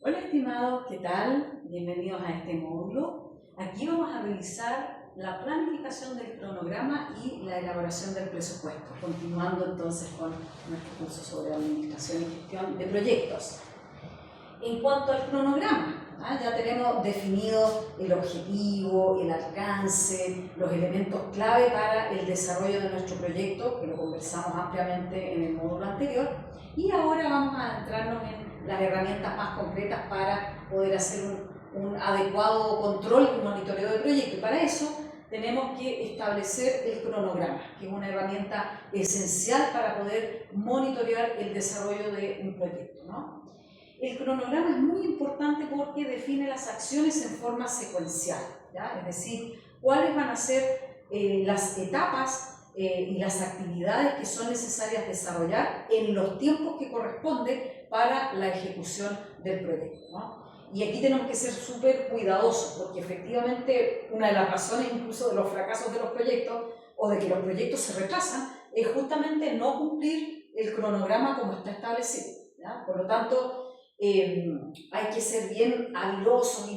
Hola estimados, ¿qué tal? Bienvenidos a este módulo. Aquí vamos a revisar la planificación del cronograma y la elaboración del presupuesto, continuando entonces con nuestro curso sobre administración y gestión de proyectos. En cuanto al cronograma, ya tenemos definido el objetivo, el alcance, los elementos clave para el desarrollo de nuestro proyecto, que lo conversamos ampliamente en el módulo anterior, y ahora vamos a adentrarnos en las herramientas más concretas para poder hacer un adecuado control y monitoreo del proyecto. Y para eso tenemos que establecer el cronograma, que es una herramienta esencial para poder monitorear el desarrollo de un proyecto, ¿no? El cronograma es muy importante porque define las acciones en forma secuencial, ¿ya? Es decir, cuáles van a ser las etapas y las actividades que son necesarias desarrollar en los tiempos que corresponden para la ejecución del proyecto, ¿no? Y aquí tenemos que ser súper cuidadosos porque efectivamente una de las razones incluso de los fracasos de los proyectos o de que los proyectos se retrasan es justamente no cumplir el cronograma como está establecido, ¿ya? Por lo tanto, hay que ser bien habilosos y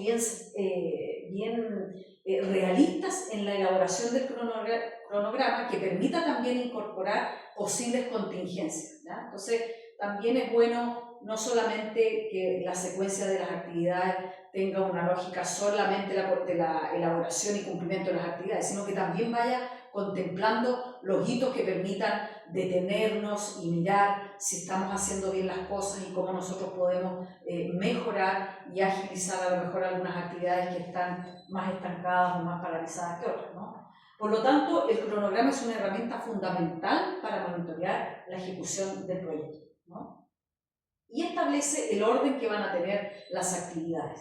bien realistas en la elaboración del cronograma que permita también incorporar posibles contingencias, ¿ya? Entonces, también es bueno no solamente que la secuencia de las actividades tenga una lógica solamente de la elaboración y cumplimiento de las actividades, sino que también vaya contemplando los hitos que permitan detenernos y mirar si estamos haciendo bien las cosas y cómo nosotros podemos mejorar y agilizar a lo mejor algunas actividades que están más estancadas o más paralizadas que otras, ¿no? Por lo tanto, el cronograma es una herramienta fundamental para monitorear la ejecución del proyecto, ¿no? Y establece el orden que van a tener las actividades.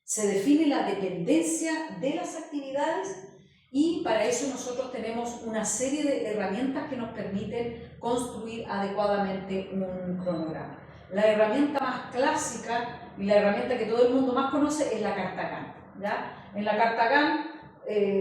Se define la dependencia de las actividades y para eso nosotros tenemos una serie de herramientas que nos permiten construir adecuadamente un cronograma. La herramienta más clásica y la herramienta que todo el mundo más conoce es la carta Gantt, ¿ya? En la carta Gantt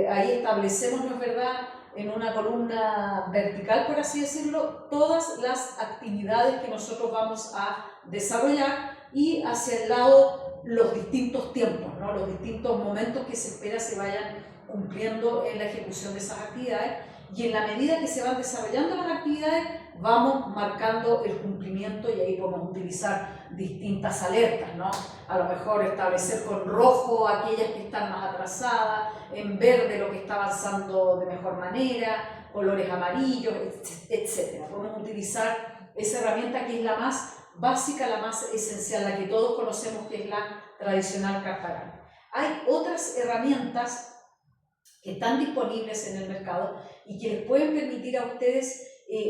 ahí establecemos, ¿no es verdad?, en una columna vertical, por así decirlo, todas las actividades que nosotros vamos a desarrollar y hacia el lado los distintos tiempos, ¿no? Los distintos momentos que se espera se vayan cumpliendo en la ejecución de esas actividades, y en la medida que se van desarrollando las actividades vamos marcando el cumplimiento y ahí podemos utilizar distintas alertas, ¿no? A lo mejor establecer con rojo aquellas que están más atrasadas, en verde lo que está avanzando de mejor manera, colores amarillos, etc. Podemos utilizar esa herramienta que es la más básica, la más esencial, la que todos conocemos, que es la tradicional carta Gantt. Hay otras herramientas que están disponibles en el mercado y que les pueden permitir a ustedes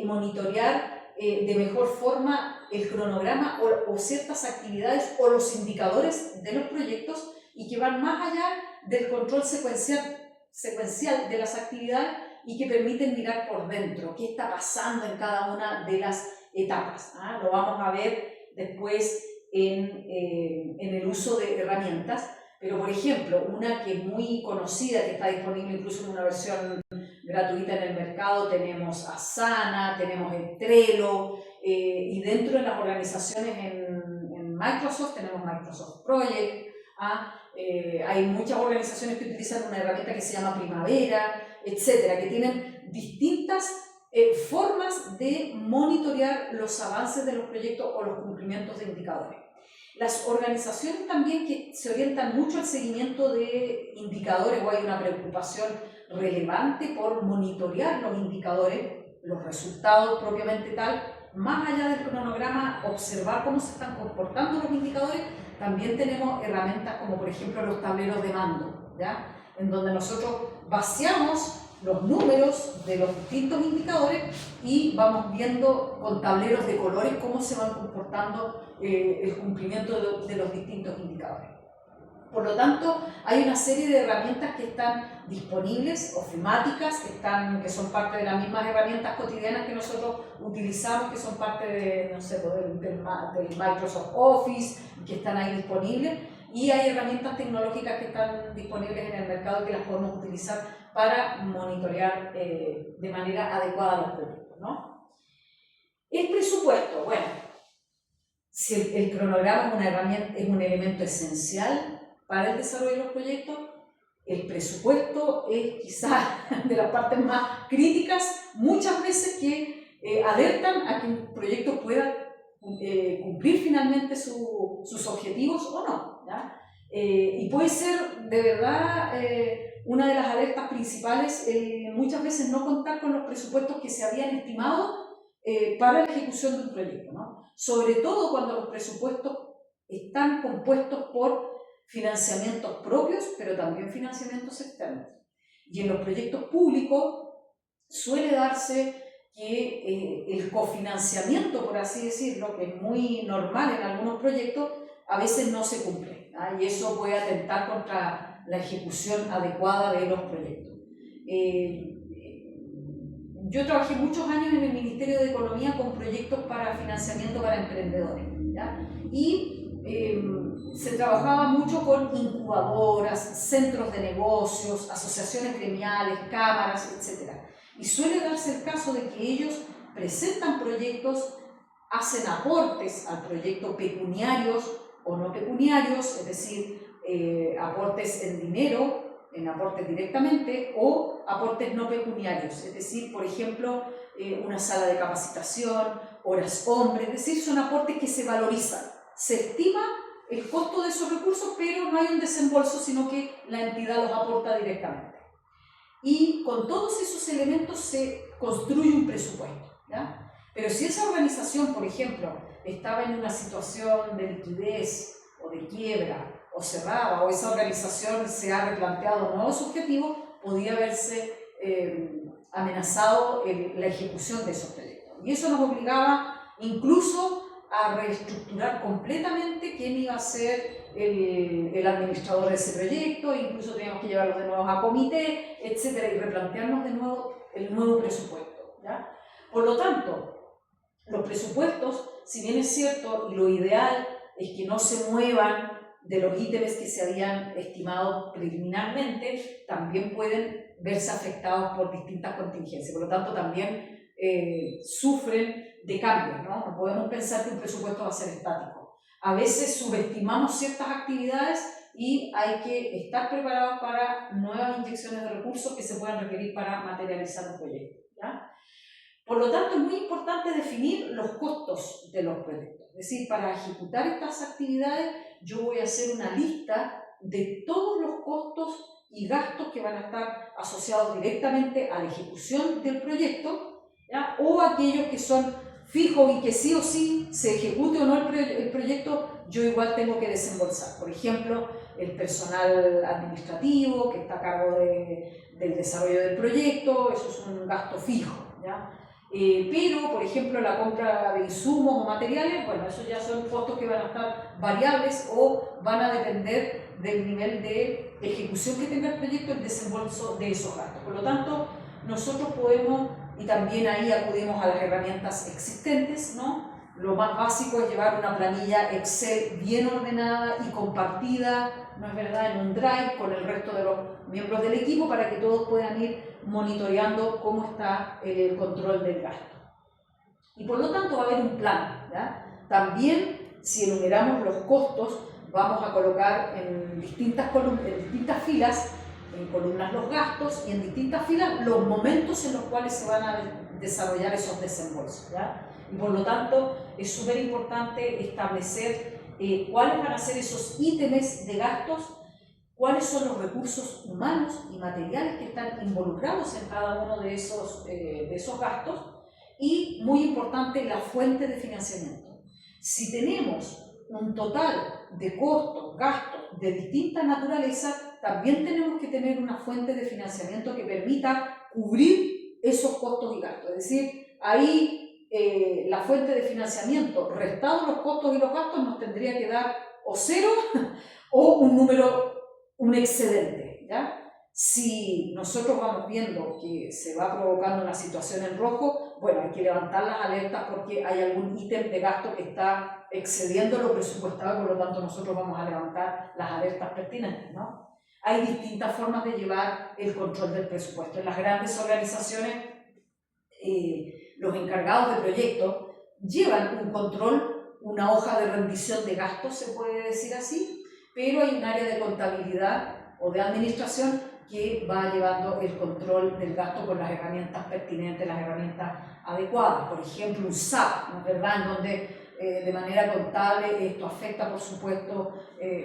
monitorear de mejor forma el cronograma o ciertas actividades o los indicadores de los proyectos y que van más allá del control secuencial de las actividades y que permiten mirar por dentro qué está pasando en cada una de las etapas, ¿ah? Lo vamos a ver después en el uso de herramientas. Pero, por ejemplo, una que es muy conocida, que está disponible incluso en una versión gratuita en el mercado, tenemos Asana, tenemos el Trello, y dentro de las organizaciones en Microsoft tenemos Microsoft Project, hay muchas organizaciones que utilizan una herramienta que se llama Primavera, etcétera, que tienen distintas formas de monitorear los avances de los proyectos o los cumplimientos de indicadores. Las organizaciones también que se orientan mucho al seguimiento de indicadores, o hay una preocupación relevante por monitorear los indicadores, los resultados propiamente tal, más allá del cronograma, observar cómo se están comportando los indicadores. También tenemos herramientas como por ejemplo los tableros de mando, ¿ya? En donde nosotros vaciamos los números de los distintos indicadores y vamos viendo con tableros de colores cómo se van comportando el cumplimiento de los distintos indicadores. Por lo tanto, hay una serie de herramientas que están disponibles, ofimáticas, que son parte de las mismas herramientas cotidianas que nosotros utilizamos, que son parte de, no sé, del Microsoft Office, que están ahí disponibles, y hay herramientas tecnológicas que están disponibles en el mercado que las podemos utilizar para monitorear de manera adecuada los proyectos, ¿no? El presupuesto, bueno, si el cronograma es una herramienta, es un elemento esencial para el desarrollo de los proyectos, el presupuesto es quizás de las partes más críticas, muchas veces que alertan a que un proyecto pueda cumplir finalmente sus objetivos o no, ¿ya? Y puede ser de verdad una de las alertas principales, muchas veces no contar con los presupuestos que se habían estimado para la ejecución de un proyecto, ¿no? Sobre todo cuando los presupuestos están compuestos por financiamientos propios, pero también financiamientos externos. Y en los proyectos públicos suele darse que el cofinanciamiento, por así decirlo, que es muy normal en algunos proyectos, a veces no se cumple, ¿no? Y eso puede atentar contra la ejecución adecuada de los proyectos. Yo trabajé muchos años en el Ministerio de Economía con proyectos para financiamiento para emprendedores, ¿ya? Y se trabajaba mucho con incubadoras, centros de negocios, asociaciones gremiales, cámaras, etc. Y suele darse el caso de que ellos presentan proyectos, hacen aportes al proyecto pecuniarios o no pecuniarios, es decir, aportes en dinero, en aportes directamente, o aportes no pecuniarios, es decir, por ejemplo, una sala de capacitación, horas hombre, es decir, son aportes que se valorizan. Se estima el costo de esos recursos, pero no hay un desembolso, sino que la entidad los aporta directamente. Y con todos esos elementos se construye un presupuesto, ¿ya? Pero si esa organización, por ejemplo, estaba en una situación de liquidez o de quiebra o cerrada, o esa organización se ha replanteado nuevos objetivos, podía verse amenazado la ejecución de esos proyectos. Y eso nos obligaba incluso a reestructurar completamente quién iba a ser el administrador de ese proyecto, incluso teníamos que llevarlos de nuevo a comité, etc., y replantearnos de nuevo el nuevo presupuesto, ¿ya? Por lo tanto, los presupuestos, si bien es cierto, y lo ideal es que no se muevan de los ítems que se habían estimado preliminarmente, también pueden verse afectados por distintas contingencias. Por lo tanto, también sufren de cambios, ¿no? No podemos pensar que un presupuesto va a ser estático. A veces subestimamos ciertas actividades y hay que estar preparados para nuevas inyecciones de recursos que se puedan requerir para materializar un proyecto, ¿ya? Por lo tanto, es muy importante definir los costos de los proyectos. Es decir, para ejecutar estas actividades, yo voy a hacer una lista de todos los costos y gastos que van a estar asociados directamente a la ejecución del proyecto, ¿ya? O aquellos que son fijos y que sí o sí se ejecute o no el proyecto, yo igual tengo que desembolsar. Por ejemplo, el personal administrativo que está a cargo del desarrollo del proyecto, eso es un gasto fijo, ¿ya? Pero, por ejemplo, la compra de insumos o materiales, bueno, eso ya son costos que van a estar variables o van a depender del nivel de ejecución que tenga el proyecto, el desembolso de esos gastos. Por lo tanto, nosotros podemos, y también ahí acudimos a las herramientas existentes, ¿no? Lo más básico es llevar una planilla Excel bien ordenada y compartida, ¿no es verdad?, en un Drive con el resto de los miembros del equipo para que todos puedan ir monitoreando cómo está el control del gasto. Y por lo tanto va a haber un plan, ¿ya? También, si enumeramos los costos, vamos a colocar en distintas filas, en columnas los gastos y en distintas filas los momentos en los cuales se van a desarrollar esos desembolsos, ¿ya? Y por lo tanto es súper importante establecer cuáles van a ser esos ítems de gastos, cuáles son los recursos humanos y materiales que están involucrados en cada uno de esos gastos y, muy importante, la fuente de financiamiento. Si tenemos un total de costos, gastos de distinta naturaleza, también tenemos que tener una fuente de financiamiento que permita cubrir esos costos y gastos. Es decir, ahí la fuente de financiamiento, restados los costos y los gastos, nos tendría que dar o cero o un excedente, ¿ya? Si nosotros vamos viendo que se va provocando una situación en rojo, bueno, hay que levantar las alertas porque hay algún ítem de gasto que está excediendo lo presupuestado, por lo tanto nosotros vamos a levantar las alertas pertinentes, ¿no? Hay distintas formas de llevar el control del presupuesto. En las grandes organizaciones, los encargados de proyectos llevan un control una hoja de rendición de gastos, se puede decir así, pero hay un área de contabilidad o de administración que va llevando el control del gasto con las herramientas pertinentes, las herramientas adecuadas. Por ejemplo, un SAP, ¿no es verdad?, en donde de manera contable esto afecta, por supuesto,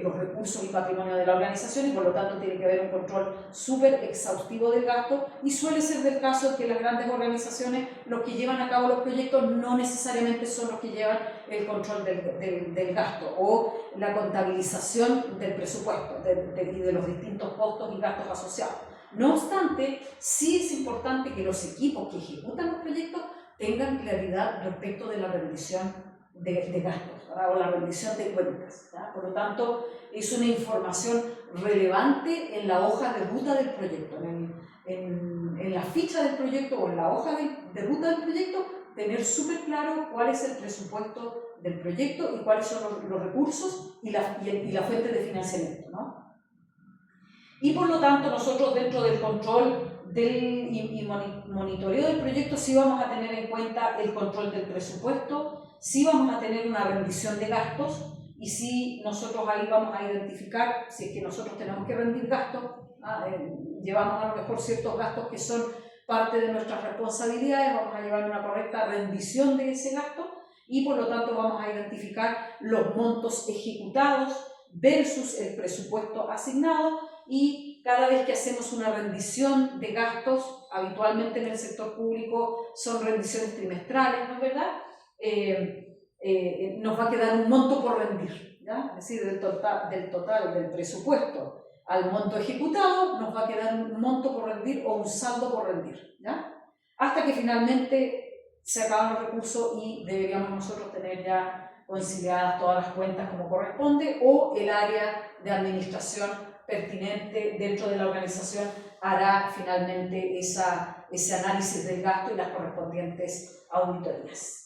los recursos y patrimonio de la organización, y por lo tanto tiene que haber un control súper exhaustivo del gasto, y suele ser del caso que las grandes organizaciones, los que llevan a cabo los proyectos, no necesariamente son los que llevan el control del gasto o la contabilización del presupuesto y de los distintos costos y gastos asociados. No obstante, sí es importante que los equipos que ejecutan los proyectos tengan claridad respecto de la rendición de gastos, ¿verdad?, o la rendición de cuentas, ¿verdad? Por lo tanto, es una información relevante en la hoja de ruta del proyecto, en la ficha del proyecto o en la hoja de ruta del proyecto, tener súper claro cuál es el presupuesto del proyecto y cuáles son los recursos y la fuente de financiamiento, ¿no? Y por lo tanto, nosotros dentro del control y monitoreo del proyecto sí vamos a tener en cuenta el control del presupuesto, sí vamos a tener una rendición de gastos, y sí nosotros ahí vamos a identificar si es que nosotros tenemos que rendir gastos, llevamos a lo mejor ciertos gastos que son parte de nuestras responsabilidades, vamos a llevar una correcta rendición de ese gasto, y por lo tanto vamos a identificar los montos ejecutados versus el presupuesto asignado, y cada vez que hacemos una rendición de gastos, habitualmente en el sector público son rendiciones trimestrales, ¿no es verdad?, nos va a quedar un monto por rendir, ¿ya? Es decir, del total del presupuesto al monto ejecutado, nos va a quedar un monto por rendir o un saldo por rendir, ¿ya? Hasta que finalmente se acaban los recursos y deberíamos nosotros tener ya conciliadas todas las cuentas como corresponde, o el área de administración pertinente dentro de la organización hará finalmente ese análisis del gasto y las correspondientes auditorías.